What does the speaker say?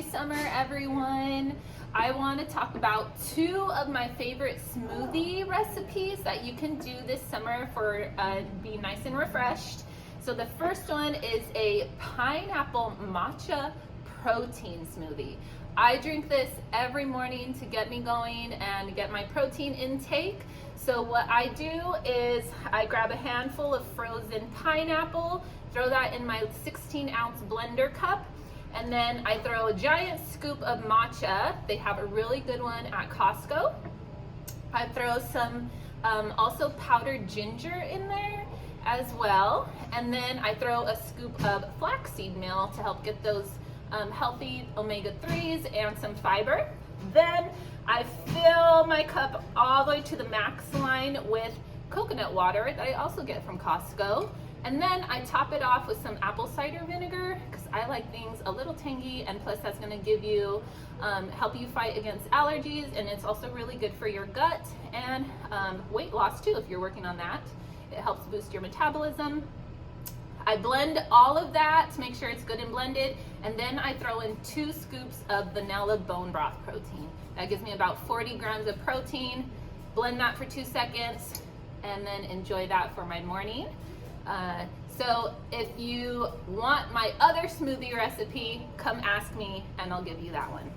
Summer, everyone. I want to talk about two of my favorite smoothie recipes that you can do this summer for be nice and refreshed. So the first one is a pineapple matcha protein smoothie. I drink this every morning to get me going and get my protein intake. So what I do is I grab a handful of frozen pineapple, throw that in my 16-ounce blender cup, and then I throw a giant scoop of matcha. They have a really good one at Costco. I throw some also powdered ginger in there as well. And then I throw a scoop of flaxseed meal to help get those healthy omega-3s and some fiber. Then I fill my cup all the way to the max line with coconut water that I also get from Costco. And then I top it off with some apple cider vinegar because I like things a little tangy, and plus that's going to give you, help you fight against allergies, and it's also really good for your gut and weight loss too if you're working on that. It helps boost your metabolism. I blend all of that to make sure it's good and blended, and then I throw in 2 scoops of vanilla bone broth protein. That gives me about 40 grams of protein. Blend that for 2 seconds and then enjoy that for my morning. So if you want my other smoothie recipe, come ask me and I'll give you that one.